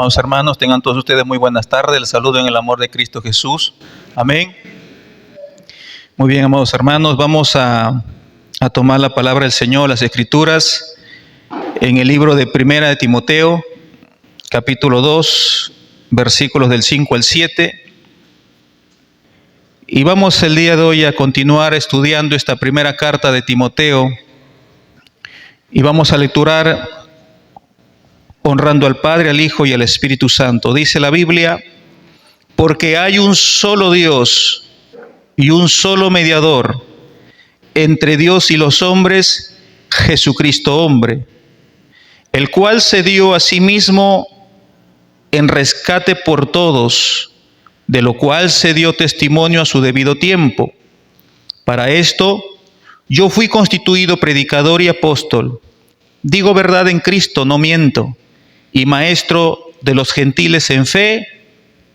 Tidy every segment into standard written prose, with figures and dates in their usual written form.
Amados hermanos, tengan todos ustedes muy buenas tardes. Les saludo en el amor de Cristo Jesús. Amén. Muy bien, amados hermanos, vamos a tomar la palabra del Señor, las Escrituras, en el libro de Primera de Timoteo, capítulo 2, versículos del 5 al 7. Y vamos el día de hoy a continuar estudiando esta primera carta de Timoteo. Y vamos a lecturar honrando al Padre, al Hijo y al Espíritu Santo. Dice la Biblia: porque hay un solo Dios y un solo mediador entre Dios y los hombres, Jesucristo hombre, el cual se dio a sí mismo en rescate por todos, de lo cual se dio testimonio a su debido tiempo. Para esto yo fui constituido predicador y apóstol. Digo verdad en Cristo, no miento, y maestro de los gentiles en fe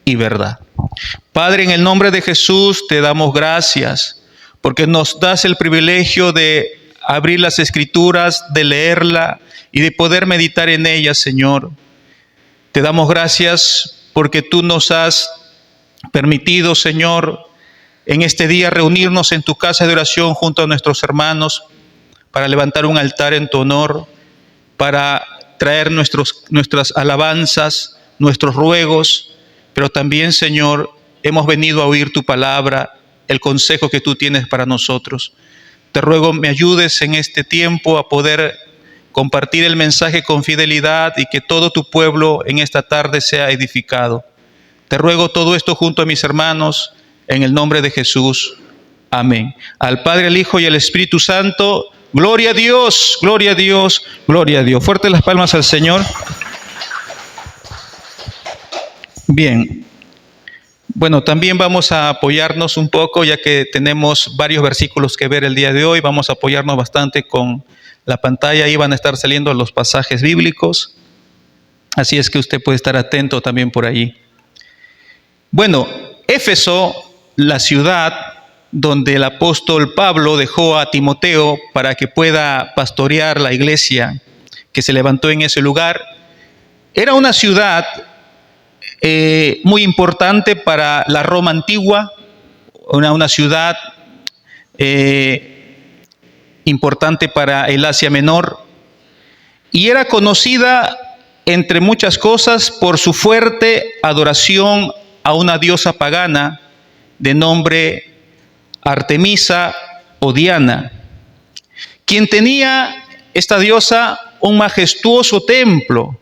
y verdad. Padre, en el nombre de Jesús te damos gracias porque nos das el privilegio de abrir las Escrituras, de leerla y de poder meditar en ellas, Señor. Te damos gracias porque tú nos has permitido, Señor, en este día reunirnos en tu casa de oración junto a nuestros hermanos para levantar un altar en tu honor, para traer nuestras alabanzas, nuestros ruegos, pero también, Señor, hemos venido a oír tu palabra, el consejo que tú tienes para nosotros. Te ruego me ayudes en este tiempo a poder compartir el mensaje con fidelidad y que todo tu pueblo en esta tarde sea edificado. Te ruego todo esto junto a mis hermanos, en el nombre de Jesús. Amén. Al Padre, al Hijo y al Espíritu Santo. Gloria a Dios, gloria a Dios, gloria a Dios. Fuerte las palmas al Señor. Bien. Bueno, también vamos a apoyarnos un poco, ya que tenemos varios versículos que ver el día de hoy. Vamos a apoyarnos bastante con la pantalla. Ahí van a estar saliendo los pasajes bíblicos. Así es que usted puede estar atento también por allí. Bueno, Éfeso, la ciudad donde el apóstol Pablo dejó a Timoteo para que pueda pastorear la iglesia que se levantó en ese lugar, era una ciudad muy importante para la Roma antigua, una ciudad importante para el Asia Menor, y era conocida, entre muchas cosas, por su fuerte adoración a una diosa pagana de nombre Artemisa o Diana, quien tenía, esta diosa, un majestuoso templo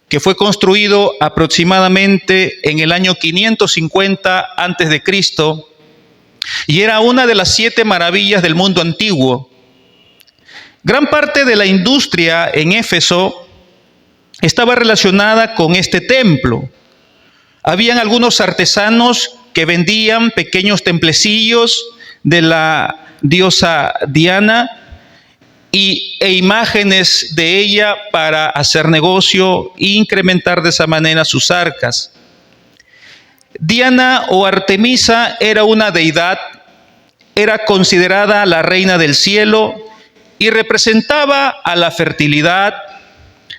que fue construido aproximadamente en el año 550 antes de Cristo y era una de las 7 maravillas del mundo antiguo. Gran parte de la industria en Éfeso estaba relacionada con este templo. Habían algunos artesanos que vendían pequeños templecillos de la diosa Diana e imágenes de ella para hacer negocio e incrementar de esa manera sus arcas. Diana o Artemisa era una deidad, era considerada la reina del cielo y representaba a la fertilidad,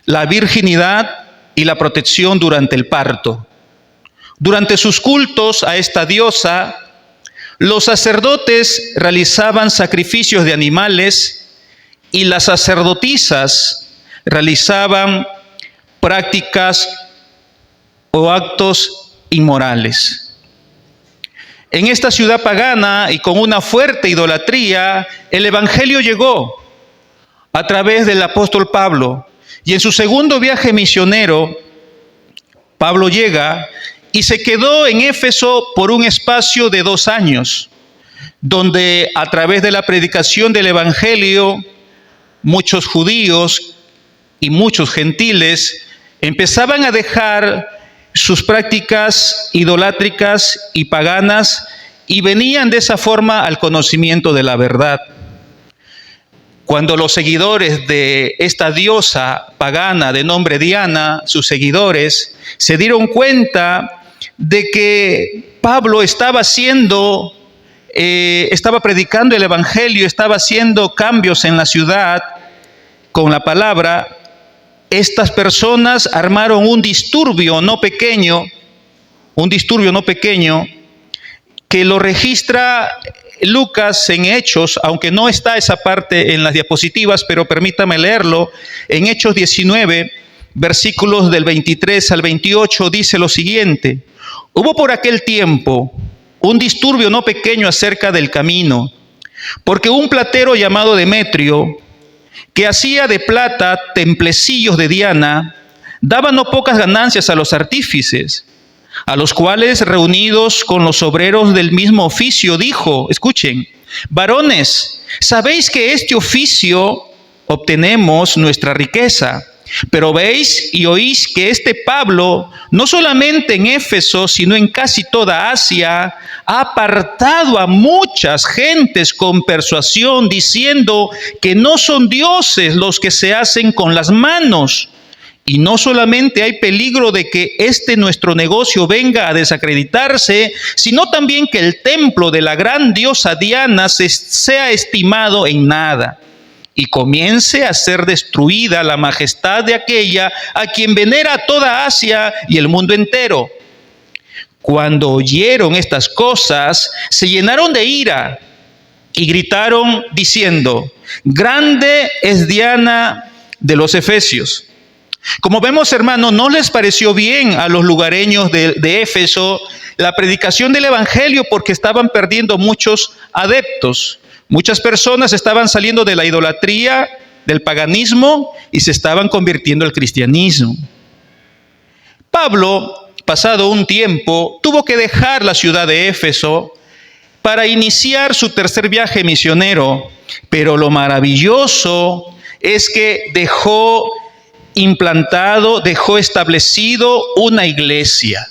la virginidad y la protección durante el parto. Durante sus cultos a esta diosa, los sacerdotes realizaban sacrificios de animales y las sacerdotisas realizaban prácticas o actos inmorales. En esta ciudad pagana y con una fuerte idolatría, el evangelio llegó a través del apóstol Pablo. Y en su segundo viaje misionero, Pablo llega y se quedó en Éfeso por un espacio de 2 años, donde a través de la predicación del evangelio, muchos judíos y muchos gentiles empezaban a dejar sus prácticas idolátricas y paganas y venían de esa forma al conocimiento de la verdad. Cuando los seguidores de esta diosa pagana de nombre Diana, sus seguidores, se dieron cuenta de que Pablo estaba predicando el evangelio, estaba haciendo cambios en la ciudad con la palabra, estas personas armaron un disturbio no pequeño, que lo registra Lucas en Hechos, aunque no está esa parte en las diapositivas, pero permítame leerlo. En Hechos 19, versículos del 23 al 28, dice lo siguiente: hubo por aquel tiempo un disturbio no pequeño acerca del camino, porque un platero llamado Demetrio, que hacía de plata templecillos de Diana, daba no pocas ganancias a los artífices, a los cuales, reunidos con los obreros del mismo oficio, dijo, escuchen, varones, sabéis que este oficio obtenemos nuestra riqueza, pero veis y oís que este Pablo, no solamente en Éfeso, sino en casi toda Asia, ha apartado a muchas gentes con persuasión, diciendo que no son dioses los que se hacen con las manos. Y no solamente hay peligro de que nuestro negocio venga a desacreditarse, sino también que el templo de la gran diosa Diana sea estimado en nada y comience a ser destruida la majestad de aquella a quien venera toda Asia y el mundo entero. Cuando oyeron estas cosas, se llenaron de ira y gritaron diciendo, grande es Diana de los Efesios. Como vemos, hermano, no les pareció bien a los lugareños de Éfeso la predicación del evangelio, porque estaban perdiendo muchos adeptos. Muchas personas estaban saliendo de la idolatría, del paganismo, y se estaban convirtiendo al cristianismo. Pablo, pasado un tiempo, tuvo que dejar la ciudad de Éfeso para iniciar su tercer viaje misionero, pero lo maravilloso es que dejó establecido una iglesia.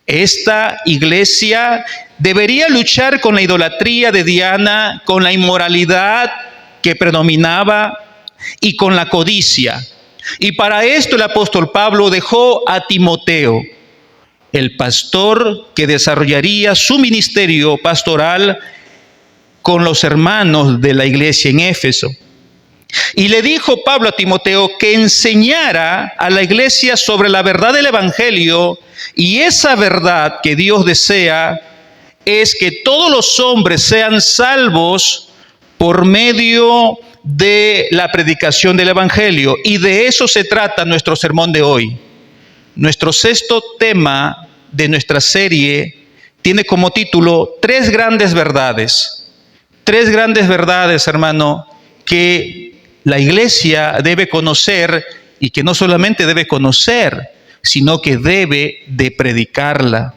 Esta iglesia debería luchar con la idolatría de Diana, con la inmoralidad que predominaba y con la codicia. Y para esto el apóstol Pablo dejó a Timoteo, el pastor que desarrollaría su ministerio pastoral con los hermanos de la iglesia en Éfeso. Y le dijo Pablo a Timoteo que enseñara a la iglesia sobre la verdad del evangelio, y esa verdad que Dios desea es que todos los hombres sean salvos por medio de la predicación del evangelio. Y de eso se trata nuestro sermón de hoy. Nuestro sexto tema de nuestra serie tiene como título Tres grandes verdades. Tres grandes verdades, hermano, que la iglesia debe conocer, y que no solamente debe conocer, sino que debe de predicarla.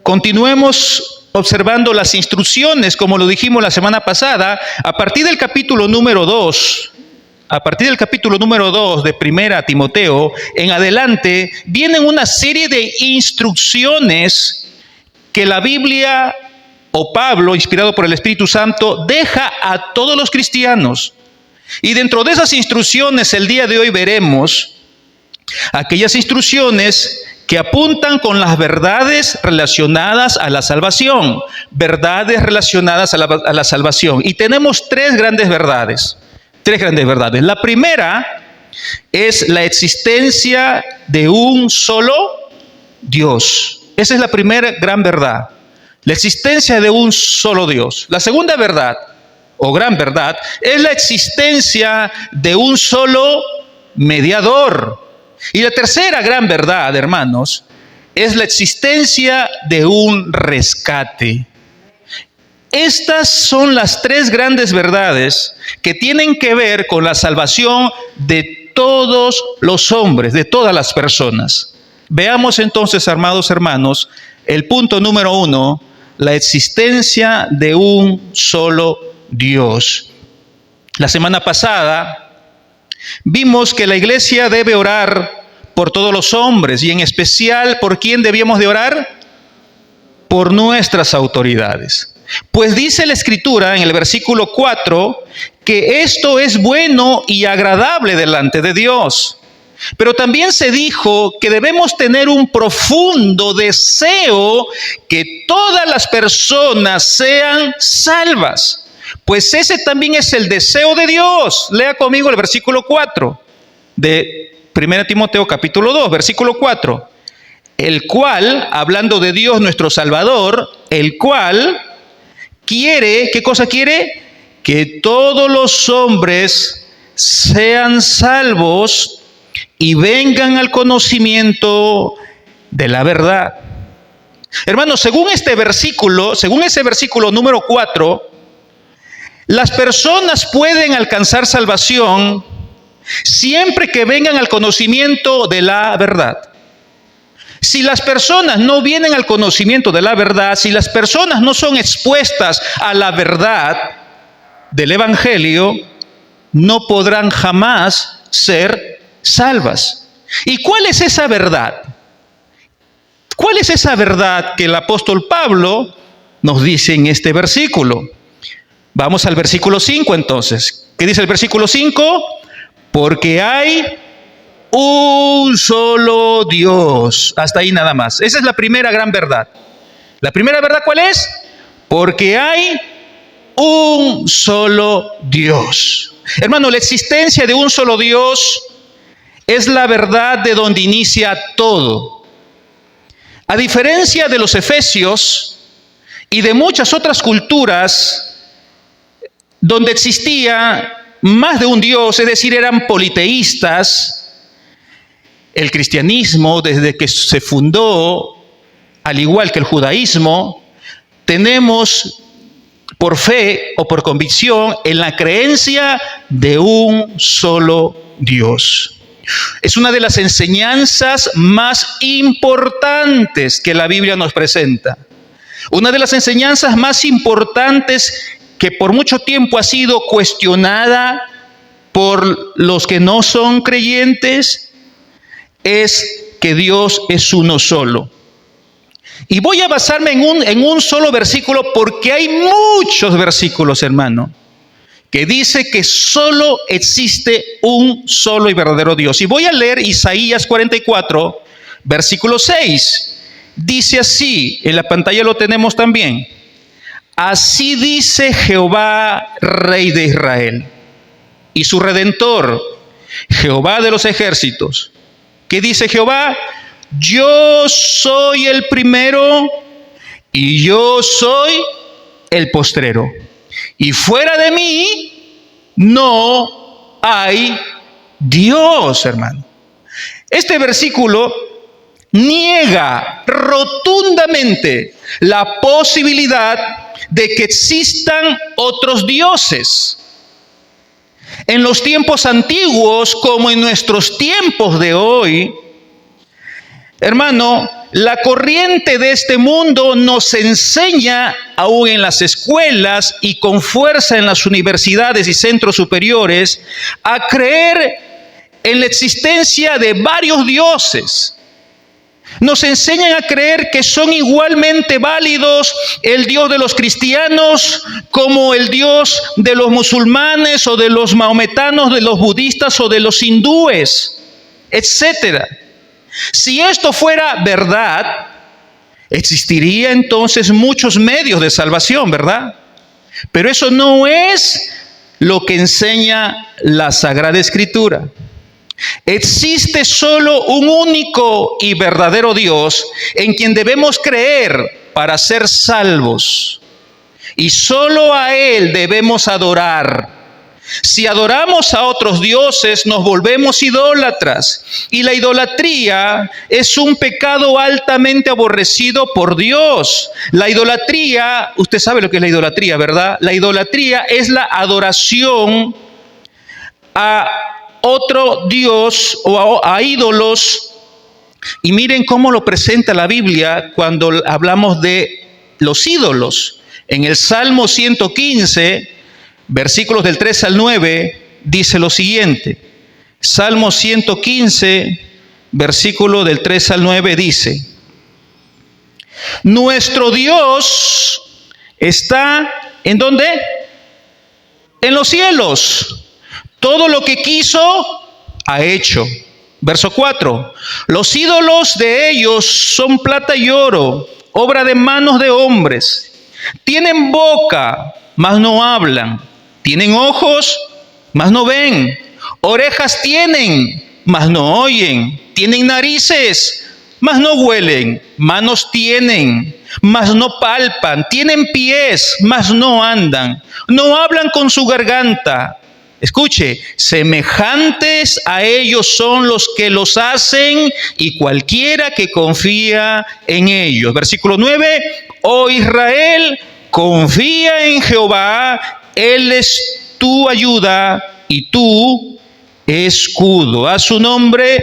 Continuemos observando las instrucciones, como lo dijimos la semana pasada, a partir del capítulo número 2. A partir del capítulo número 2 de Primera Timoteo en adelante, vienen una serie de instrucciones que la Biblia, o Pablo, inspirado por el Espíritu Santo, deja a todos los cristianos. Y dentro de esas instrucciones, el día de hoy veremos aquellas instrucciones que apuntan con las verdades relacionadas a la salvación. Verdades relacionadas a la salvación. Y tenemos tres grandes verdades. La primera es la existencia de un solo Dios. Esa es la primera gran verdad. La existencia de un solo Dios. La segunda verdad, o gran verdad, es la existencia de un solo mediador. Y la tercera gran verdad, hermanos, es la existencia de un rescate. Estas son las tres grandes verdades que tienen que ver con la salvación de todos los hombres, de todas las personas. Veamos entonces, amados hermanos, el punto número 1, la existencia de un solo Dios. La semana pasada vimos que la iglesia debe orar por todos los hombres, y en especial, ¿por quién debíamos de orar? Por nuestras autoridades. Pues dice la Escritura en el versículo 4 que esto es bueno y agradable delante de Dios. Pero también se dijo que debemos tener un profundo deseo que todas las personas sean salvas. Pues ese también es el deseo de Dios. Lea conmigo el versículo 4. de 1 Timoteo capítulo 2, versículo 4. El cual, hablando de Dios nuestro Salvador, el cual quiere, ¿qué cosa quiere? Que todos los hombres sean salvos y vengan al conocimiento de la verdad. Hermanos, según ese versículo número 4, las personas pueden alcanzar salvación siempre que vengan al conocimiento de la verdad. Si las personas no vienen al conocimiento de la verdad, si las personas no son expuestas a la verdad del Evangelio, no podrán jamás ser salvas. ¿Y cuál es esa verdad? ¿Cuál es esa verdad que el apóstol Pablo nos dice en este versículo? Vamos al versículo 5 entonces. ¿Qué dice el versículo 5? Porque hay un solo Dios. Hasta ahí nada más. Esa es la primera gran verdad. ¿La primera verdad cuál es? Porque hay un solo Dios. Hermano, la existencia de un solo Dios es la verdad de donde inicia todo. A diferencia de los efesios y de muchas otras culturas donde existía más de un Dios, es decir, eran politeístas, el cristianismo, desde que se fundó, al igual que el judaísmo, tenemos por fe o por convicción en la creencia de un solo Dios. Es una de las enseñanzas más importantes que la Biblia nos presenta. Una de las enseñanzas más importantes que por mucho tiempo ha sido cuestionada por los que no son creyentes es que Dios es uno solo. Y voy a basarme en un solo versículo porque hay muchos versículos, hermano, que dice que solo existe un solo y verdadero Dios. Y voy a leer Isaías 44, versículo 6. Dice así, en la pantalla lo tenemos también. Así dice Jehová, Rey de Israel, y su Redentor, Jehová de los ejércitos. ¿Qué dice Jehová? Yo soy el primero y yo soy el postrero. Y fuera de mí no hay Dios, hermano. Este versículo niega rotundamente la posibilidad de que existan otros dioses. En los tiempos antiguos, como en nuestros tiempos de hoy, hermano, la corriente de este mundo nos enseña, aún en las escuelas y con fuerza en las universidades y centros superiores, a creer en la existencia de varios dioses. Nos enseñan a creer que son igualmente válidos el Dios de los cristianos como el Dios de los musulmanes o de los mahometanos, de los budistas o de los hindúes, etcétera. Si esto fuera verdad, existiría entonces muchos medios de salvación, ¿verdad? Pero eso no es lo que enseña la Sagrada Escritura. Existe solo un único y verdadero Dios en quien debemos creer para ser salvos. Y solo a Él debemos adorar. Si adoramos a otros dioses, nos volvemos idólatras. Y la idolatría es un pecado altamente aborrecido por Dios. La idolatría, usted sabe lo que es la idolatría, ¿verdad? La idolatría es la adoración a otro Dios o a ídolos. Y miren cómo lo presenta la Biblia cuando hablamos de los ídolos. En el Salmo 115, versículos del 3 al 9, dice lo siguiente. Salmo 115, versículo del 3 al 9 dice: nuestro Dios está, ¿en dónde? En los cielos. Todo lo que quiso, ha hecho. Verso 4. Los ídolos de ellos son plata y oro, obra de manos de hombres. Tienen boca, mas no hablan. Tienen ojos, mas no ven. Orejas tienen, mas no oyen. Tienen narices, mas no huelen. Manos tienen, mas no palpan. Tienen pies, mas no andan. No hablan con su garganta. Escuche, semejantes a ellos son los que los hacen y cualquiera que confía en ellos. Versículo 9, oh Israel, confía en Jehová, Él es tu ayuda y tu escudo. A su nombre.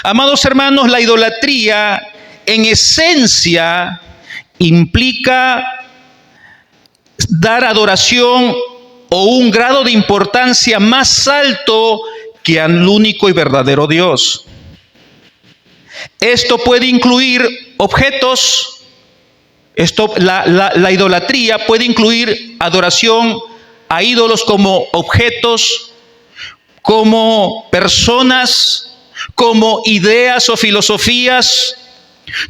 Amados hermanos, la idolatría en esencia implica dar adoración o un grado de importancia más alto que al único y verdadero Dios. Esto puede incluir objetos. La idolatría puede incluir adoración a ídolos como objetos, como personas, como ideas o filosofías,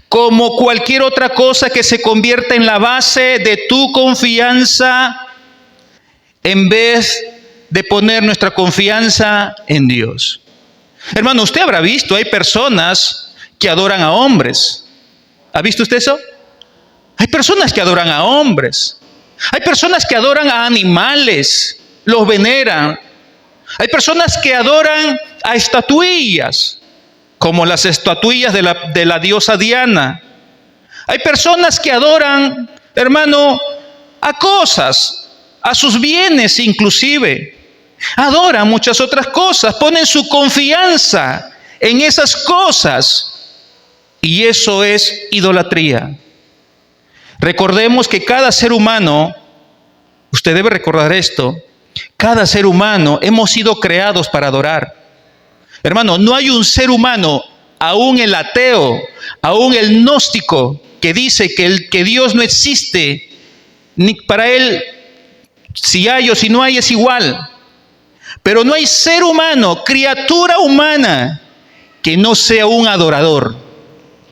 como cualquier otra cosa que se convierta en la base de tu confianza, en vez de poner nuestra confianza en Dios. Hermano, usted habrá visto, hay personas que adoran a hombres. ¿Ha visto usted eso? Hay personas que adoran a hombres. Hay personas que adoran a animales, los veneran. Hay personas que adoran a estatuillas, como las estatuillas de la diosa Diana. Hay personas que adoran, hermano, a cosas, a sus bienes inclusive. Adoran muchas otras cosas, ponen su confianza en esas cosas. Y eso es idolatría. Recordemos que cada ser humano, usted debe recordar esto, cada ser humano hemos sido creados para adorar. Hermano, no hay un ser humano, aún el ateo, aún el gnóstico, que dice que Dios no existe, ni para él, si hay o si no hay es igual. Pero no hay ser humano, criatura humana, que no sea un adorador.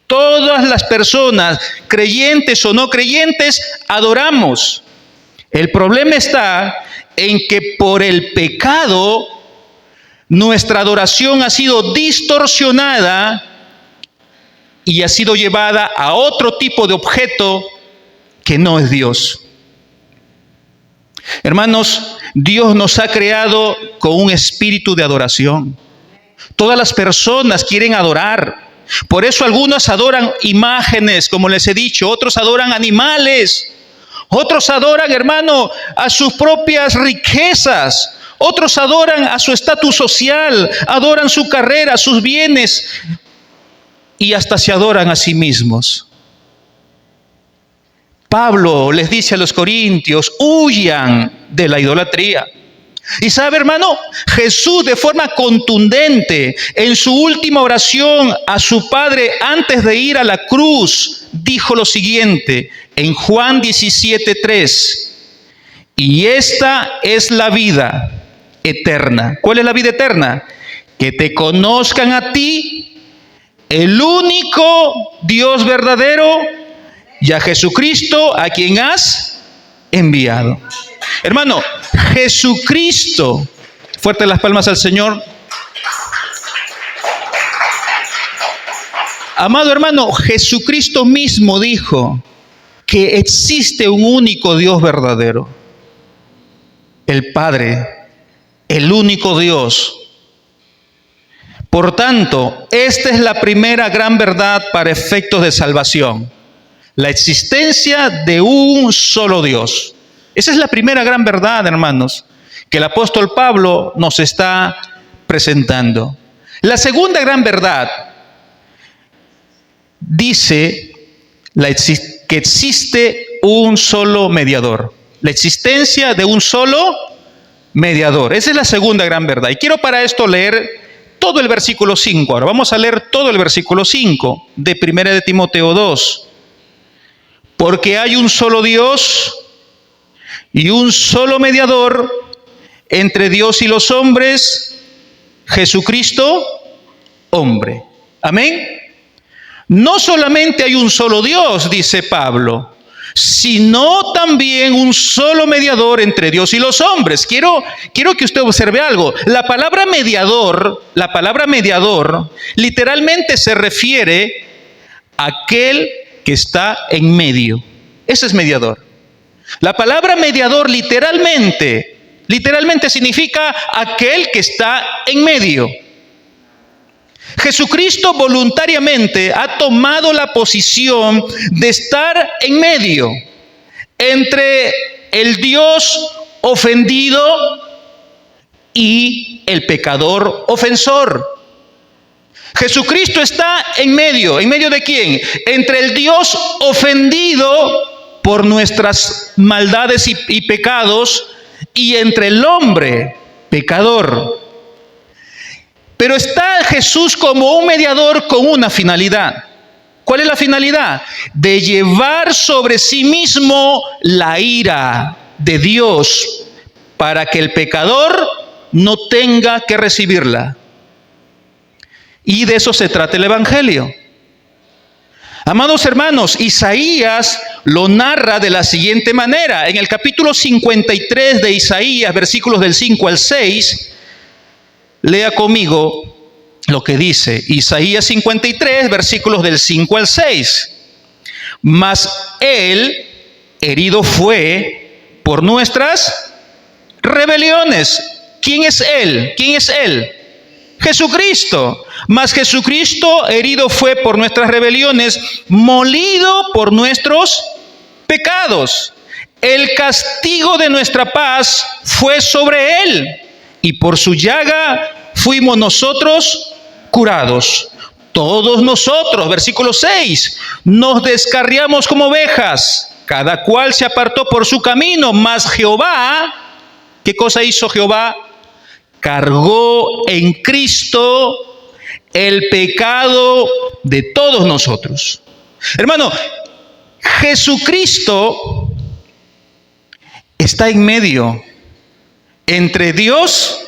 Todas las personas, creyentes o no creyentes, adoramos. El problema está en que por el pecado nuestra adoración ha sido distorsionada y ha sido llevada a otro tipo de objeto que no es Dios. Hermanos, Dios nos ha creado con un espíritu de adoración. Todas las personas quieren adorar. Por eso algunos adoran imágenes, como les he dicho, otros adoran animales, otros adoran, hermano, a sus propias riquezas, otros adoran a su estatus social, adoran su carrera, sus bienes y hasta se adoran a sí mismos. Pablo les dice a los corintios, huyan de la idolatría. Y sabe, hermano, Jesús de forma contundente en su última oración a su Padre antes de ir a la cruz, dijo lo siguiente en Juan 17:3, y esta es la vida eterna. ¿Cuál es la vida eterna? Que te conozcan a ti, el único Dios verdadero, y a Jesucristo, a quien has enviado. Hermano, Jesucristo, fuerte las palmas al Señor. Amado hermano, Jesucristo mismo dijo que existe un único Dios verdadero, el Padre, el único Dios. Por tanto, esta es la primera gran verdad para efectos de salvación, la existencia de un solo Dios. Esa es la primera gran verdad, hermanos, que el apóstol Pablo nos está presentando. La segunda gran verdad dice que existe un solo mediador. La existencia de un solo mediador. Esa es la segunda gran verdad. Y quiero para esto leer todo el versículo 5. Ahora vamos a leer todo el versículo 5 de 1 de Timoteo 2. Porque hay un solo Dios y un solo mediador entre Dios y los hombres, Jesucristo, hombre. Amén. No solamente hay un solo Dios, dice Pablo, sino también un solo mediador entre Dios y los hombres. Quiero que usted observe algo. La palabra mediador, literalmente se refiere a aquel que está en medio. Ese es mediador. La palabra mediador literalmente significa aquel que está en medio. Jesucristo voluntariamente ha tomado la posición de estar en medio entre el Dios ofendido y el pecador ofensor. Jesucristo está en medio ¿de quién? Entre el Dios ofendido por nuestras maldades y pecados y entre el hombre pecador. Pero está Jesús como un mediador con una finalidad. ¿Cuál es la finalidad? De llevar sobre sí mismo la ira de Dios para que el pecador no tenga que recibirla. Y de eso se trata el Evangelio. Amados hermanos, Isaías lo narra de la siguiente manera. En el capítulo 53 de Isaías, versículos del 5 al 6, lea conmigo lo que dice Isaías 53, versículos del 5 al 6. Mas Él herido fue por nuestras rebeliones. ¿Quién es Él? ¿Quién es Él? Jesucristo. Mas Jesucristo herido fue por nuestras rebeliones, molido por nuestros pecados. El castigo de nuestra paz fue sobre Él, y por su llaga fuimos nosotros curados. Todos nosotros, versículo 6, nos descarriamos como ovejas, cada cual se apartó por su camino, mas Jehová, ¿qué cosa hizo Jehová? Cargó en Cristo el pecado de todos nosotros. Hermano, Jesucristo está en medio entre Dios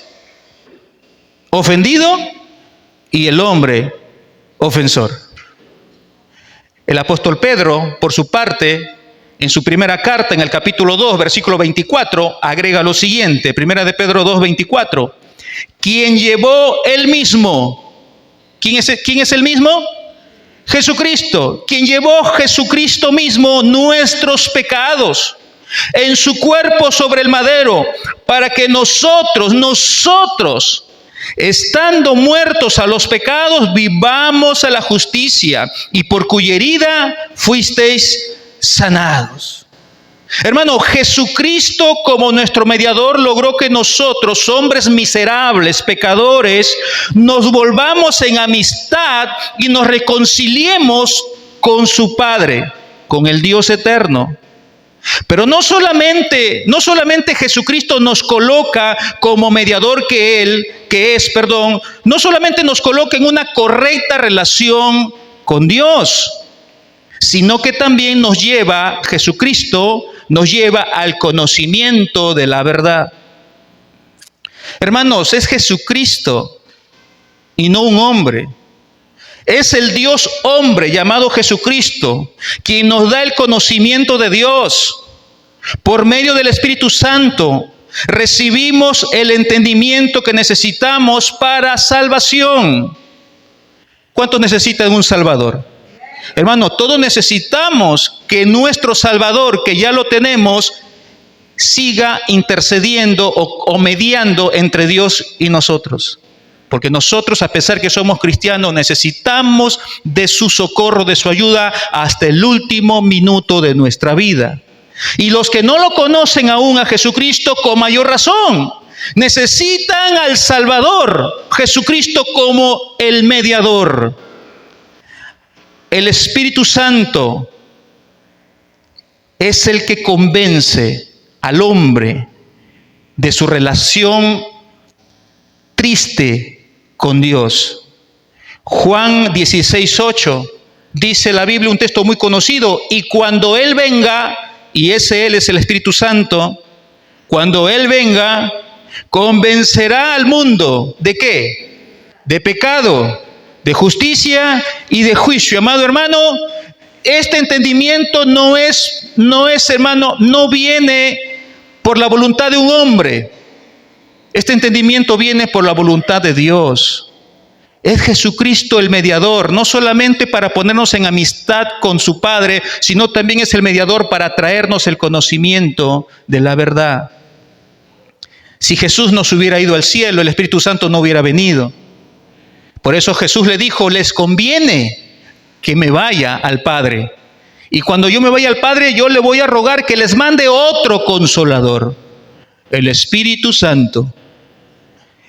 ofendido y el hombre ofensor. El apóstol Pedro, por su parte, en su primera carta, en el capítulo 2, versículo 24, agrega lo siguiente, primera de Pedro 2, 24, quien llevó él mismo. ¿Quién es el mismo? Jesucristo. Quien llevó Jesucristo mismo nuestros pecados en su cuerpo sobre el madero, para que nosotros, estando muertos a los pecados, vivamos a la justicia, y por cuya herida fuisteis sanados. Hermano, Jesucristo como nuestro mediador logró que nosotros, hombres miserables, pecadores, nos volvamos en amistad y nos reconciliemos con su Padre, con el Dios eterno. Pero no solamente Jesucristo nos coloca como mediador no solamente nos coloca en una correcta relación con Dios, sino que también Jesucristo nos lleva al conocimiento de la verdad. Hermanos, es Jesucristo y no un hombre. Es el Dios hombre llamado Jesucristo quien nos da el conocimiento de Dios. Por medio del Espíritu Santo recibimos el entendimiento que necesitamos para salvación. ¿Cuántos necesitan un Salvador? Hermano, todos necesitamos que nuestro Salvador, que ya lo tenemos, siga intercediendo o mediando entre Dios y nosotros. Porque nosotros, a pesar que somos cristianos, necesitamos de su socorro, de su ayuda hasta el último minuto de nuestra vida. Y los que no lo conocen aún a Jesucristo, con mayor razón, necesitan al Salvador, Jesucristo como el mediador. El Espíritu Santo es el que convence al hombre de su relación triste con Dios. Juan 16:8 dice la Biblia, un texto muy conocido, y cuando Él venga, y Él es el Espíritu Santo, cuando Él venga, convencerá al mundo, ¿de qué? De pecado, de justicia y de juicio. Amado hermano, Este entendimiento no es, hermano, no viene por la voluntad de un hombre. Este entendimiento viene por la voluntad de Dios. Es Jesucristo el mediador, no solamente para ponernos en amistad con su Padre, sino también es el mediador para traernos el conocimiento de la verdad. Si Jesús no se hubiera ido al cielo, el Espíritu Santo no hubiera venido. Por eso Jesús le dijo, les conviene que me vaya al Padre. Y cuando yo me vaya al Padre, yo le voy a rogar que les mande otro consolador, el Espíritu Santo.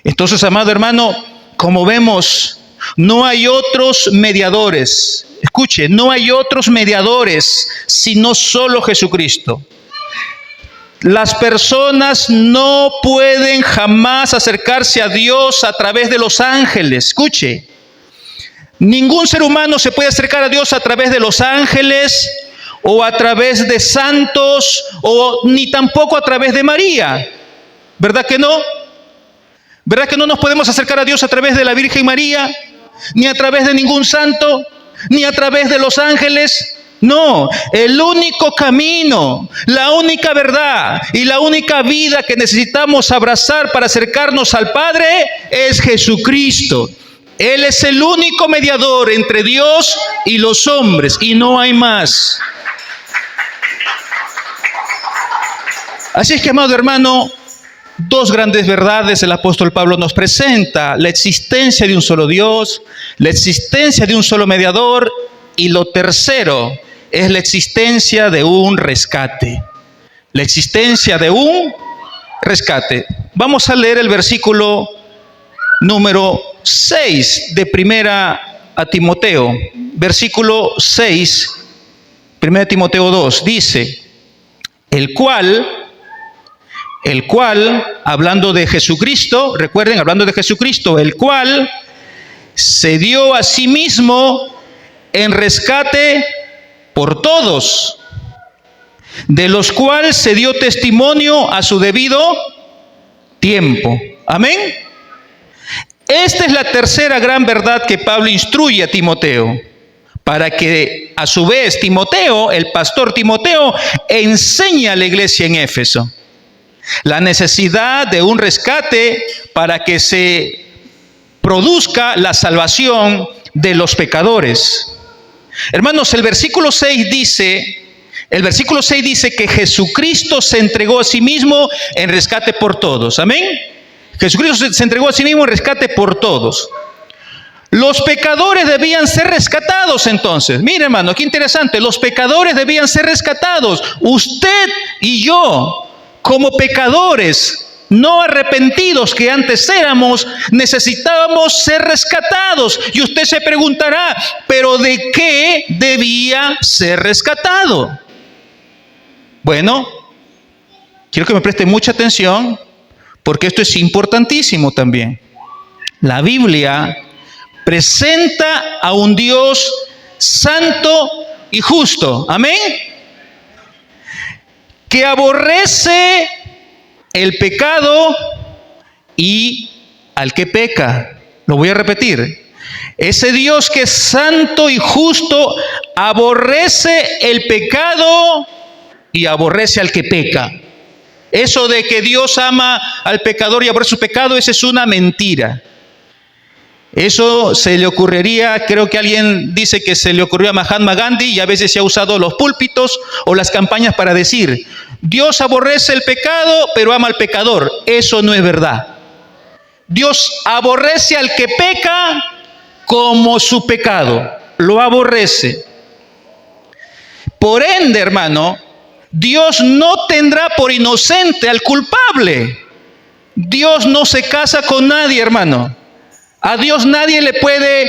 Entonces, amado hermano, como vemos, no hay otros mediadores. Escuche, no hay otros mediadores sino solo Jesucristo. Las personas no pueden jamás acercarse a Dios a través de los ángeles. Escuche, ningún ser humano se puede acercar a Dios a través de los ángeles o a través de santos o ni tampoco a través de María. ¿Verdad que no? ¿Verdad que no nos podemos acercar a Dios a través de la Virgen María, ni a través de ningún santo, ni a través de los ángeles? No, el único camino, la única verdad y la única vida que necesitamos abrazar para acercarnos al Padre es Jesucristo. Él es el único mediador entre Dios y los hombres y no hay más. Así es que, amado hermano, dos grandes verdades el apóstol Pablo nos presenta: la existencia de un solo Dios, la existencia de un solo mediador, y lo tercero es la existencia de un rescate. La existencia de un rescate. Vamos a leer el versículo número 6 de Primera a Timoteo. Versículo 6, Primera Timoteo 2, dice, el cual, hablando de Jesucristo, recuerden, hablando de Jesucristo, el cual se dio a sí mismo en rescate por todos, de los cuales se dio testimonio a su debido tiempo. Amén. Esta es la tercera gran verdad que Pablo instruye a Timoteo, para que a su vez Timoteo, el pastor Timoteo, enseñe a la iglesia en Éfeso la necesidad de un rescate para que se produzca la salvación de los pecadores. Hermanos, el versículo 6 dice que Jesucristo se entregó a sí mismo en rescate por todos. Amén. Jesucristo se entregó a sí mismo en rescate por todos. Los pecadores debían ser rescatados entonces. Mire, hermano, qué interesante. Los pecadores debían ser rescatados. Usted y yo, como pecadores no arrepentidos que antes éramos, necesitábamos ser rescatados. Y usted se preguntará, ¿pero de qué debía ser rescatado? Bueno, quiero que me preste mucha atención, porque esto es importantísimo también. La Biblia presenta a un Dios santo y justo. Amén. Que aborrece el pecado y al que peca. Lo voy a repetir. Ese Dios que es santo y justo aborrece el pecado y aborrece al que peca. Eso de que Dios ama al pecador y aborrece su pecado, esa es una mentira. Eso se le ocurriría, creo que alguien dice que se le ocurrió a Mahatma Gandhi, y a veces se ha usado los púlpitos o las campañas para decir, Dios aborrece el pecado, pero ama al pecador. Eso no es verdad. Dios aborrece al que peca como su pecado. Lo aborrece. Por ende, hermano, Dios no tendrá por inocente al culpable. Dios no se casa con nadie, hermano. A Dios nadie le puede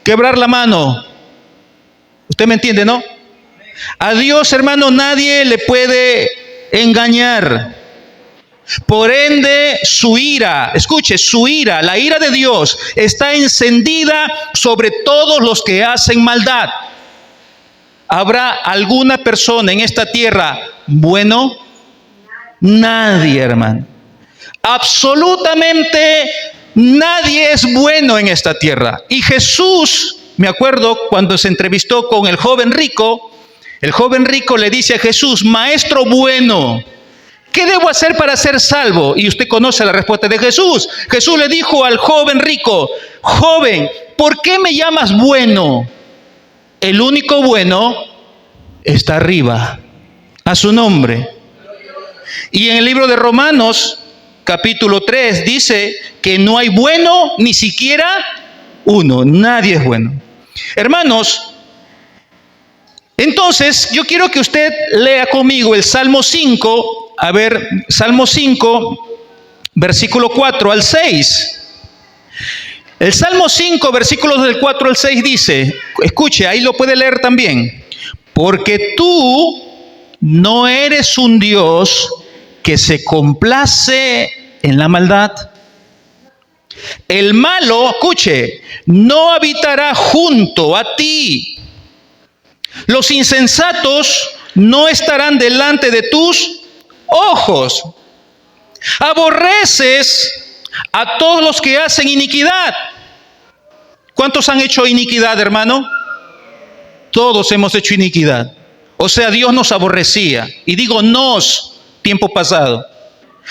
quebrar la mano. ¿Usted me entiende, no? A Dios, hermano, nadie le puede engañar. Por ende, su ira, escuche, su ira, la ira de Dios está encendida sobre todos los que hacen maldad. ¿Habrá alguna persona en esta tierra bueno? Nadie, hermano. Absolutamente nadie es bueno en esta tierra. Y Jesús me acuerdo cuando se entrevistó con el joven rico le dice a Jesús, Maestro bueno, ¿qué debo hacer para ser salvo? Y usted conoce la respuesta de Jesús. Jesús le dijo al joven rico, joven, ¿por qué me llamas bueno? El único bueno está arriba, a su nombre. Y en el libro de Romanos, capítulo 3, dice que no hay bueno ni siquiera uno, nadie es bueno. Hermanos, entonces yo quiero que usted lea conmigo el Salmo 5, Salmo 5, versículo 4 al 6. El Salmo 5, versículos del 4 al 6 dice, escuche, ahí lo puede leer también, porque tú no eres un Dios que se complace en la maldad. El malo, escuche, no habitará junto a ti. Los insensatos no estarán delante de tus ojos. Aborreces a todos los que hacen iniquidad. ¿Cuántos han hecho iniquidad, hermano? Todos hemos hecho iniquidad. O sea, Dios nos aborrecía. Y digo nos, tiempo pasado.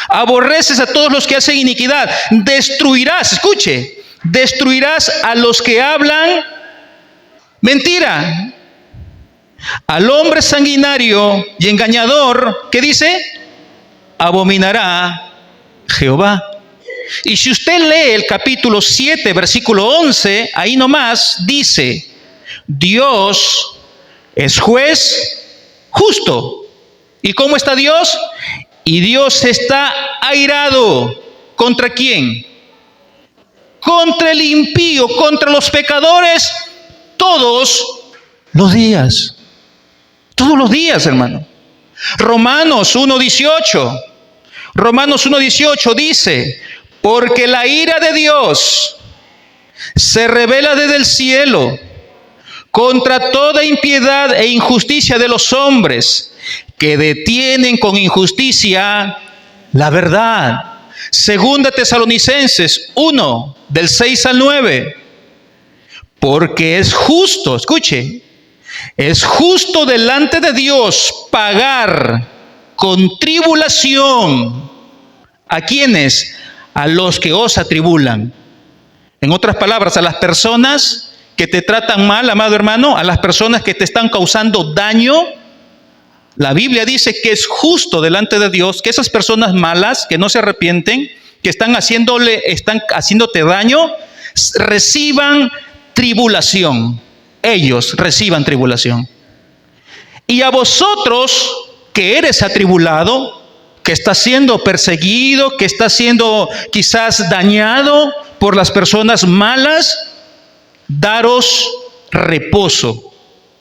Aborreces a todos los que hacen iniquidad. Destruirás, escuche, destruirás a los que hablan mentira. Al hombre sanguinario y engañador, ¿qué dice? Abominará Jehová. Y si usted lee el capítulo 7, versículo 11, ahí nomás dice, Dios es juez justo. ¿Y cómo está Dios? Y Dios está airado. ¿Contra quién? Contra el impío, contra los pecadores, todos los días. Todos los días, hermano. Romanos 1:18. Romanos 1:18 dice, porque la ira de Dios se revela desde el cielo contra toda impiedad e injusticia de los hombres que detienen con injusticia la verdad. Segunda Tesalonicenses 1, del 6 al 9. Porque es justo, escuche, es justo delante de Dios pagar con tribulación. ¿A quiénes? A los que os atribulan. En otras palabras, a las personas que te tratan mal, amado hermano, a las personas que te están causando daño. La Biblia dice que es justo delante de Dios que esas personas malas, que no se arrepienten, que están haciéndote daño, reciban tribulación. Ellos reciban tribulación. Y a vosotros, que eres atribulado, que está siendo perseguido, que está siendo quizás dañado por las personas malas, daros reposo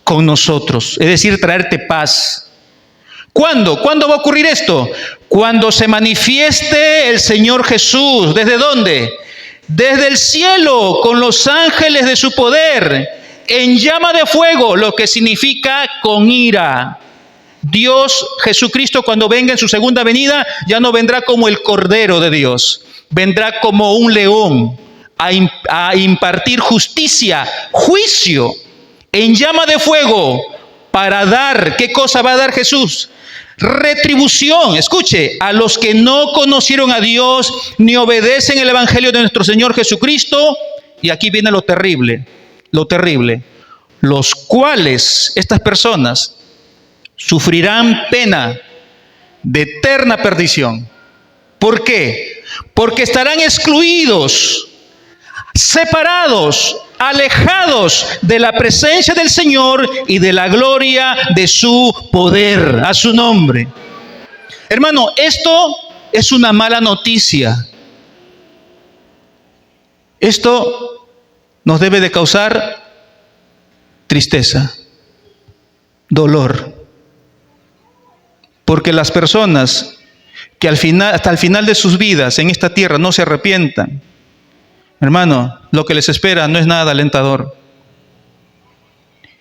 con nosotros, es decir, traerte paz. ¿Cuándo? ¿Cuándo va a ocurrir esto? Cuando se manifieste el Señor Jesús. ¿Desde dónde? Desde el cielo, con los ángeles de su poder, en llama de fuego, lo que significa con ira. Dios, Jesucristo, cuando venga en su segunda venida, ya no vendrá como el Cordero de Dios, vendrá como un león a impartir justicia, juicio, en llama de fuego, para dar, ¿qué cosa va a dar Jesús? Retribución, escuche, a los que no conocieron a Dios, ni obedecen el Evangelio de nuestro Señor Jesucristo. Y aquí viene lo terrible, los cuales, estas personas, sufrirán pena de eterna perdición. ¿Por qué? Porque estarán excluidos, separados, alejados de la presencia del Señor y de la gloria de su poder, a su nombre. Hermano, esto es una mala noticia. Esto nos debe de causar tristeza, dolor. Porque las personas que hasta el final de sus vidas en esta tierra no se arrepientan, hermano, lo que les espera no es nada alentador.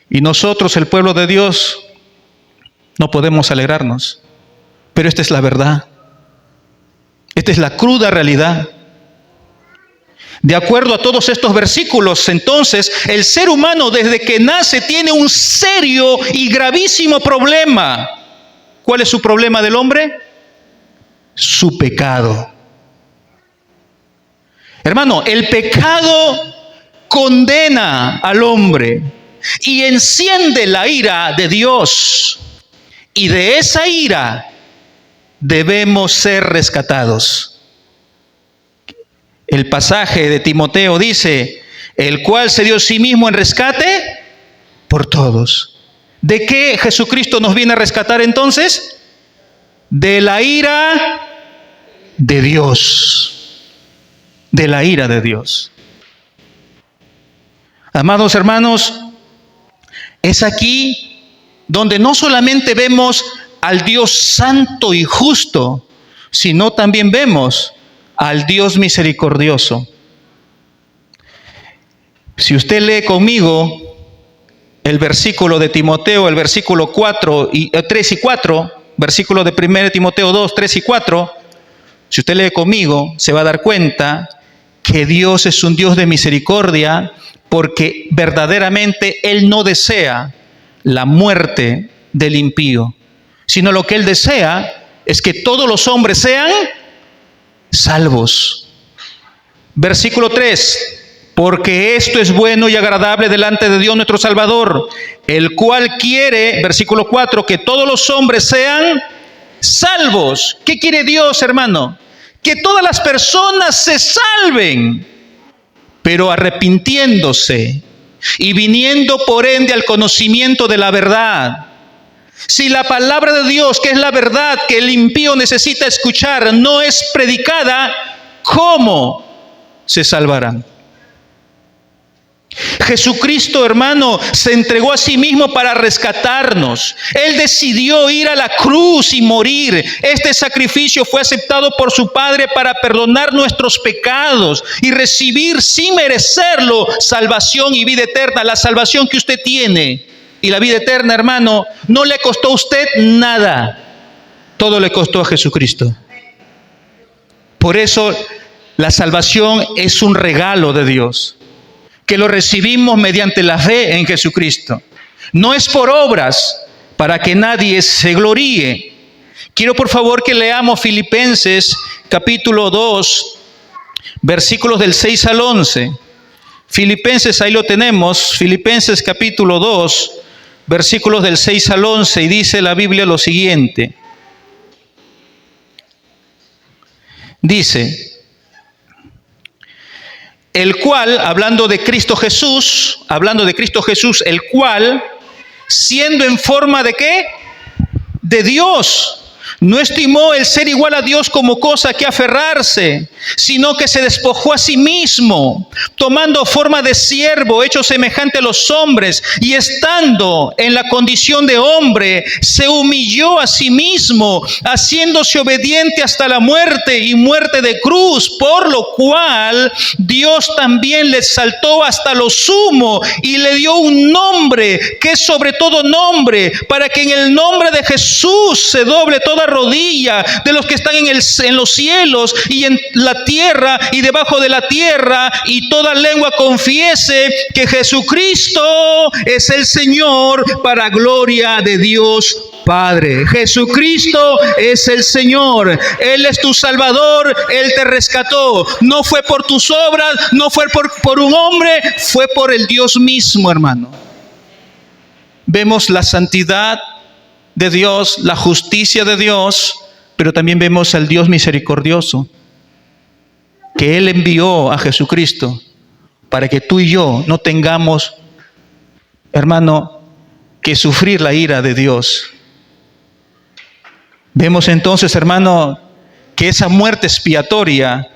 Y nosotros, el pueblo de Dios, no podemos alegrarnos. Pero esta es la verdad. Esta es la cruda realidad. De acuerdo a todos estos versículos, entonces, el ser humano desde que nace tiene un serio y gravísimo problema. ¿Cuál es su problema del hombre? Su pecado. Hermano, el pecado condena al hombre y enciende la ira de Dios. Y de esa ira debemos ser rescatados. El pasaje de Timoteo dice, el cual se dio a sí mismo en rescate por todos. ¿De qué Jesucristo nos viene a rescatar entonces? De la ira de Dios. De la ira de Dios. Amados hermanos, es aquí donde no solamente vemos al Dios santo y justo, sino también vemos al Dios misericordioso. Si usted lee conmigo el versículo de Timoteo, el versículo 3 y 4, versículo de 1 Timoteo 2, 3 y 4, si usted lee conmigo, se va a dar cuenta que Dios es un Dios de misericordia, porque verdaderamente Él no desea la muerte del impío, sino lo que Él desea es que todos los hombres sean salvos. Versículo 3, porque esto es bueno y agradable delante de Dios nuestro Salvador, el cual quiere, versículo 4, que todos los hombres sean salvos. ¿Qué quiere Dios, hermano? Que todas las personas se salven, pero arrepintiéndose y viniendo por ende al conocimiento de la verdad. Si la palabra de Dios, que es la verdad que el impío necesita escuchar, no es predicada, ¿cómo se salvarán? Jesucristo, hermano, se entregó a sí mismo para rescatarnos. Él decidió ir a la cruz y morir. Este sacrificio fue aceptado por su Padre para perdonar nuestros pecados y recibir sin merecerlo salvación y vida eterna. La salvación que usted tiene y la vida eterna, hermano, no le costó a usted nada. Todo le costó a Jesucristo. Por eso la salvación es un regalo de Dios, que lo recibimos mediante la fe en Jesucristo. No es por obras, para que nadie se gloríe. Quiero por favor que leamos Filipenses capítulo 2, versículos del 6 al 11. Filipenses, ahí lo tenemos, Filipenses capítulo 2, versículos del 6 al 11, y dice la Biblia lo siguiente. Dice, el cual, hablando de Cristo Jesús, el cual, siendo en forma de ¿qué? De Dios, no estimó el ser igual a Dios como cosa que aferrarse, sino que se despojó a sí mismo, tomando forma de siervo, hecho semejante a los hombres, y estando en la condición de hombre, se humilló a sí mismo, haciéndose obediente hasta la muerte y muerte de cruz, por lo cual Dios también le exaltó hasta lo sumo y le dio un nombre que es sobre todo nombre, para que en el nombre de Jesús se doble toda rodilla de los que están en los cielos y en la tierra y debajo de la tierra, y toda lengua confiese que Jesucristo es el Señor, para gloria de Dios Padre. Jesucristo es el Señor. Él es tu Salvador. Él te rescató. No fue por tus obras, no fue por un hombre, fue por el Dios mismo, hermano. Vemos la santidad de Dios, la justicia de Dios, pero también vemos al Dios misericordioso, que Él envió a Jesucristo para que tú y yo no tengamos, hermano, que sufrir la ira de Dios. Vemos entonces, hermano, que esa muerte expiatoria,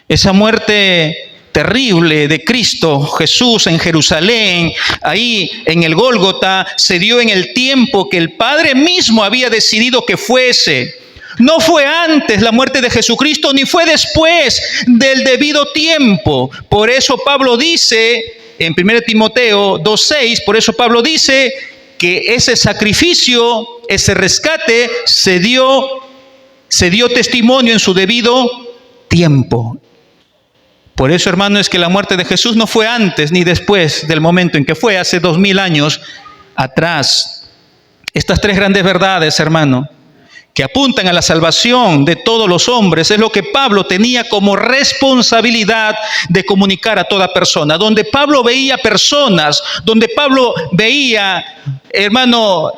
esa muerte terrible de Cristo Jesús en Jerusalén, ahí en el Gólgota, se dio en el tiempo que el Padre mismo había decidido que fuese. No fue antes la muerte de Jesucristo, ni fue después del debido tiempo. Por eso Pablo dice en 1 Timoteo 2:6, por eso Pablo dice que ese sacrificio, ese rescate, se dio testimonio en su debido tiempo. Por eso, hermano, es que la muerte de Jesús no fue antes ni después del momento en que fue, hace 2000 años atrás. Estas tres grandes verdades, hermano, que apuntan a la salvación de todos los hombres, es lo que Pablo tenía como responsabilidad de comunicar a toda persona. Donde Pablo veía personas, donde Pablo veía, hermano,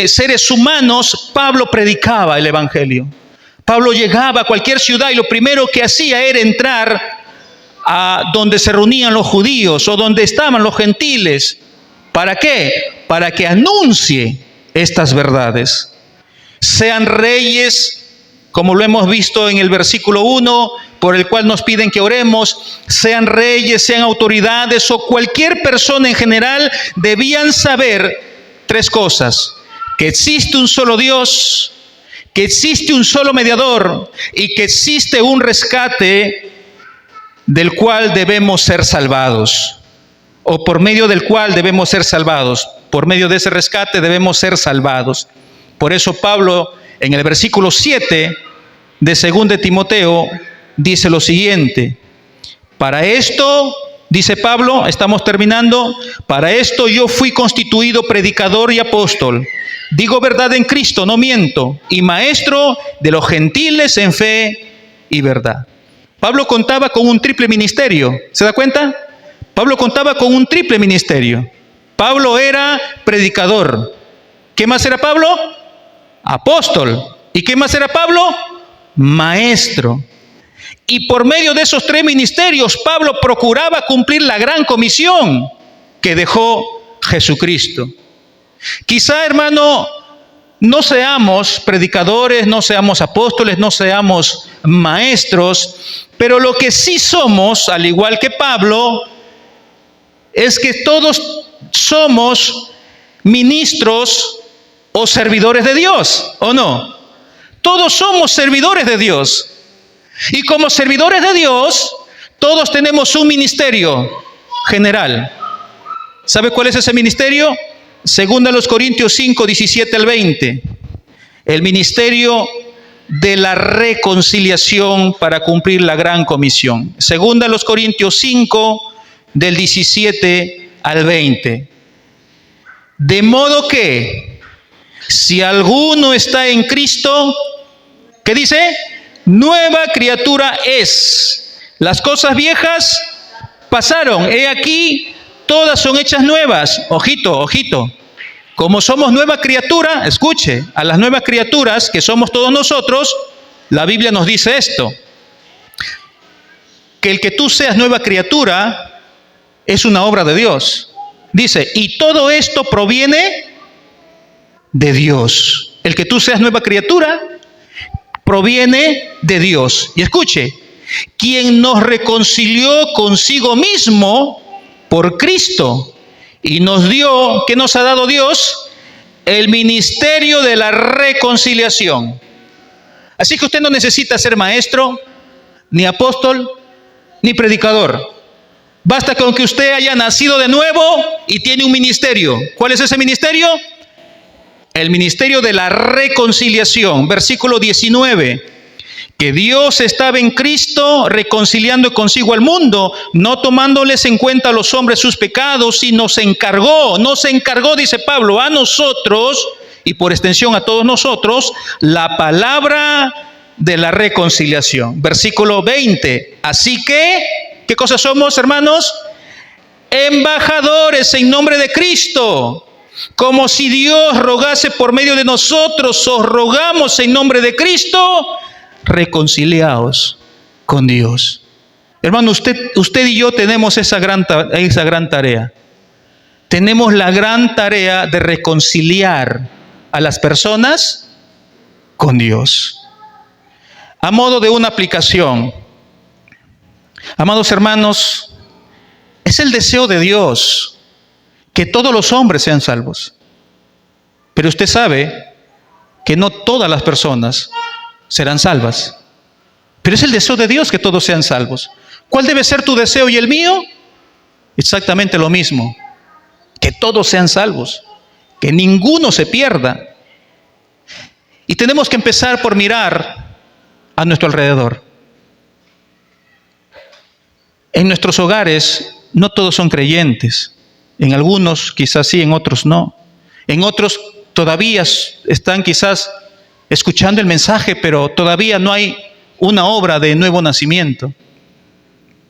seres humanos, Pablo predicaba el evangelio. Pablo llegaba a cualquier ciudad y lo primero que hacía era entrar a donde se reunían los judíos o donde estaban los gentiles. ¿Para qué? Para que anuncie estas verdades. Sean reyes, como lo hemos visto en el versículo 1, por el cual nos piden que oremos, sean reyes, sean autoridades o cualquier persona en general, debían saber tres cosas: que existe un solo Dios, que existe un solo mediador y que existe un rescate del cual debemos ser salvados, o por medio del cual debemos ser salvados. Por medio de ese rescate debemos ser salvados. Por eso Pablo, en el versículo 7 de 2 de Timoteo, dice lo siguiente: para esto, dice Pablo, estamos terminando, para esto yo fui constituido predicador y apóstol. Digo verdad en Cristo, no miento, y maestro de los gentiles en fe y verdad. Pablo contaba con un triple ministerio. ¿Se da cuenta? Pablo contaba con un triple ministerio. Pablo era predicador. ¿Qué más era Pablo? Apóstol. ¿Y qué más era Pablo? Maestro. Y por medio de esos tres ministerios, Pablo procuraba cumplir la gran comisión que dejó Jesucristo. Quizá, hermano, no seamos predicadores, no seamos apóstoles, no seamos maestros, pero lo que sí somos, al igual que Pablo, es que todos somos ministros o servidores de Dios, ¿o no? Todos somos servidores de Dios. Y como servidores de Dios, todos tenemos un ministerio general. ¿Sabe cuál es ese ministerio? Segunda a los Corintios 5, 17 al 20. El ministerio de la reconciliación para cumplir la gran comisión. Segunda a los Corintios 5, del 17 al 20. De modo que, si alguno está en Cristo, ¿qué dice? Nueva criatura es. Las cosas viejas pasaron, he aquí, todas son hechas nuevas. Ojito, ojito. Como somos nueva criatura, escuche, a las nuevas criaturas que somos todos nosotros, la Biblia nos dice esto: que el que tú seas nueva criatura es una obra de Dios. Dice, y todo esto proviene de Dios. El que tú seas nueva criatura proviene de Dios. Y escuche, quien nos reconcilió consigo mismo por Cristo y nos dio, ¿qué nos ha dado Dios? El ministerio de la reconciliación. Así que usted no necesita ser maestro, ni apóstol, ni predicador. Basta con que usted haya nacido de nuevo y tiene un ministerio. ¿Cuál es ese ministerio? El ministerio de la reconciliación. Versículo 19. Que Dios estaba en Cristo reconciliando consigo al mundo, no tomándoles en cuenta a los hombres sus pecados, y nos encargó, dice Pablo, a nosotros, y por extensión a todos nosotros, la palabra de la reconciliación. Versículo 20. Así que, ¿qué cosas somos, hermanos? Embajadores en nombre de Cristo. Como si Dios rogase por medio de nosotros, os rogamos en nombre de Cristo, reconciliaos con Dios. Hermano, usted y yo tenemos esa gran tarea. Tenemos la gran tarea de reconciliar a las personas con Dios. A modo de una aplicación, amados hermanos, es el deseo de Dios que todos los hombres sean salvos. Pero usted sabe que no todas las personas serán salvas. Pero es el deseo de Dios que todos sean salvos. ¿Cuál debe ser tu deseo y el mío? Exactamente lo mismo. Que todos sean salvos. Que ninguno se pierda. Y tenemos que empezar por mirar a nuestro alrededor. En nuestros hogares no todos son creyentes. En algunos quizás sí, en otros no. En otros todavía están quizás escuchando el mensaje, pero todavía no hay una obra de nuevo nacimiento.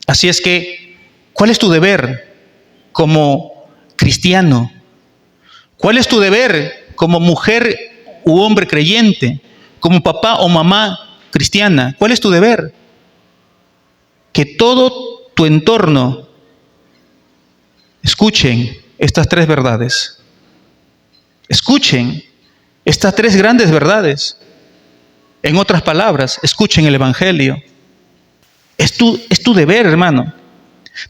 Así es que, ¿cuál es tu deber como cristiano? ¿Cuál es tu deber como mujer u hombre creyente? Como papá o mamá cristiana. ¿Cuál es tu deber? Que todo tu entorno escuchen estas tres verdades. Escuchen estas tres grandes verdades. En otras palabras, escuchen el Evangelio. Es tu deber, hermano.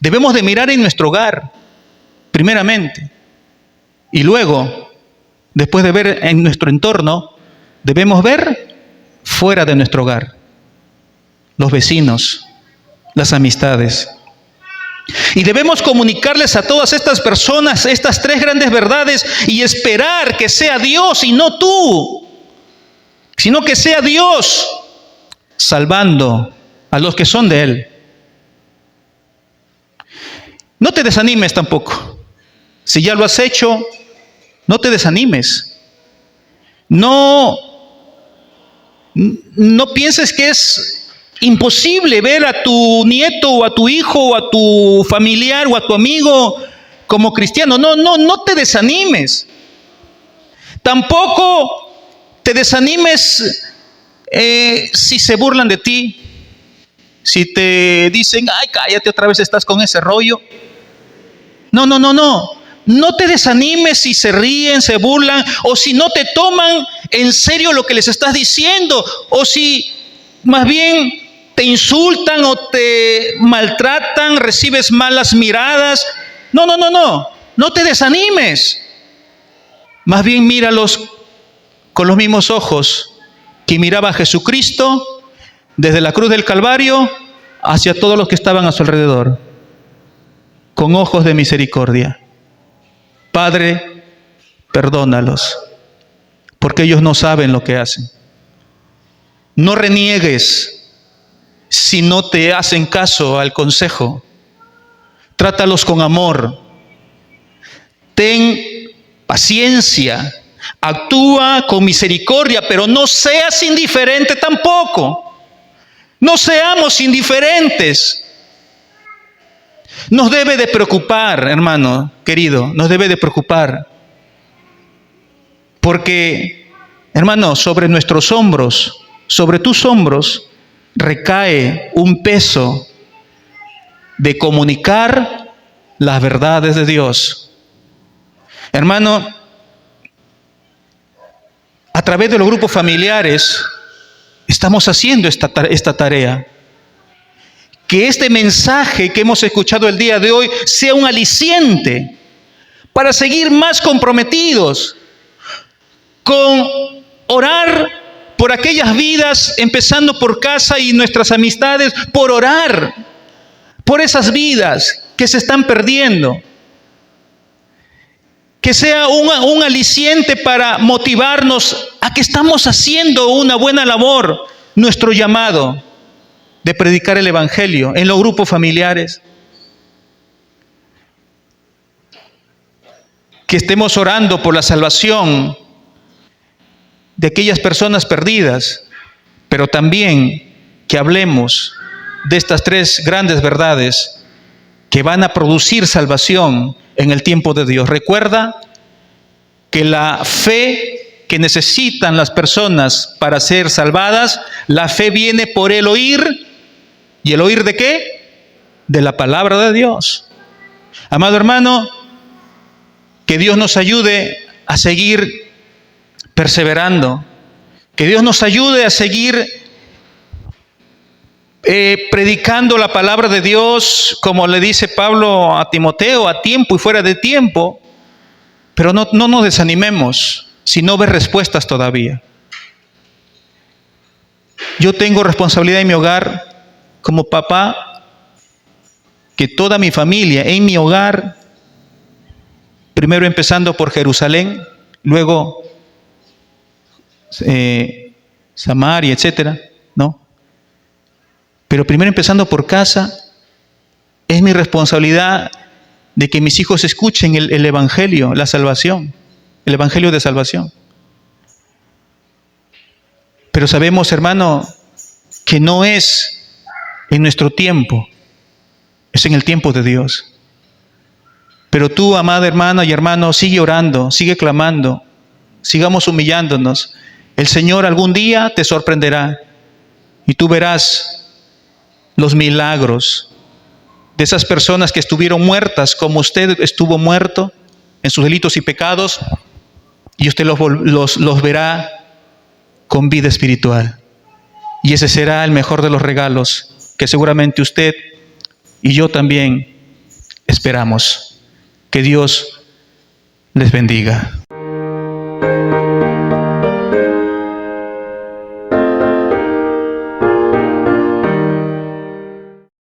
Debemos de mirar en nuestro hogar, primeramente. Y luego, después de ver en nuestro entorno, debemos ver fuera de nuestro hogar. Los vecinos, las amistades. Y debemos comunicarles a todas estas personas estas tres grandes verdades y esperar que sea Dios y no tú, sino que sea Dios salvando a los que son de Él. No te desanimes tampoco. Si ya lo has hecho, no te desanimes. No pienses que es imposible ver a tu nieto o a tu hijo o a tu familiar o a tu amigo como cristiano. No te desanimes. Tampoco te desanimes si se burlan de ti, si te dicen, ay, cállate, otra vez estás con ese rollo. No te desanimes si se ríen, se burlan, o si no te toman en serio lo que les estás diciendo, o si más bien te insultan o te maltratan, recibes malas miradas. No te desanimes. Más bien míralos con los mismos ojos que miraba a Jesucristo desde la cruz del Calvario hacia todos los que estaban a su alrededor, con ojos de misericordia. Padre, perdónalos, porque ellos no saben lo que hacen. No reniegues si no te hacen caso al consejo. Trátalos con amor. Ten paciencia. Actúa con misericordia, pero no seas indiferente tampoco. No seamos indiferentes. Nos debe de preocupar, hermano querido, nos debe de preocupar. Porque, hermano, sobre nuestros hombros, sobre tus hombros, recae un peso de comunicar las verdades de Dios. Hermano, a través de los grupos familiares estamos haciendo esta tarea. Que este mensaje que hemos escuchado el día de hoy sea un aliciente para seguir más comprometidos con orar por aquellas vidas, empezando por casa y nuestras amistades, por orar por esas vidas que se están perdiendo. Que sea un aliciente para motivarnos a que estamos haciendo una buena labor, nuestro llamado de predicar el Evangelio en los grupos familiares. Que estemos orando por la salvación de aquellas personas perdidas, pero también que hablemos de estas tres grandes verdades que van a producir salvación en el tiempo de Dios. Recuerda que la fe que necesitan las personas para ser salvadas, la fe viene por el oír. ¿Y el oír de qué? De la palabra de Dios. Amado hermano, que Dios nos ayude a seguir perseverando. Que Dios nos ayude a seguir predicando la palabra de Dios, como le dice Pablo a Timoteo, a tiempo y fuera de tiempo. Pero no nos desanimemos si no ves respuestas todavía. Yo tengo responsabilidad en mi hogar como papá, que toda mi familia en mi hogar, primero empezando por Jerusalén, luego Samaria, etcétera, ¿no? Pero primero empezando por casa, Es mi responsabilidad de que mis hijos escuchen el Evangelio, la salvación, el Evangelio de salvación. Pero sabemos, hermano, que no es en nuestro tiempo, es en el tiempo de Dios. Pero tú, amada hermana y hermano, sigue orando, sigue clamando, sigamos humillándonos. El Señor algún día te sorprenderá y tú verás los milagros de esas personas que estuvieron muertas como usted estuvo muerto en sus delitos y pecados, y usted los verá con vida espiritual. Y ese será el mejor de los regalos que seguramente usted y yo también esperamos. Que Dios les bendiga.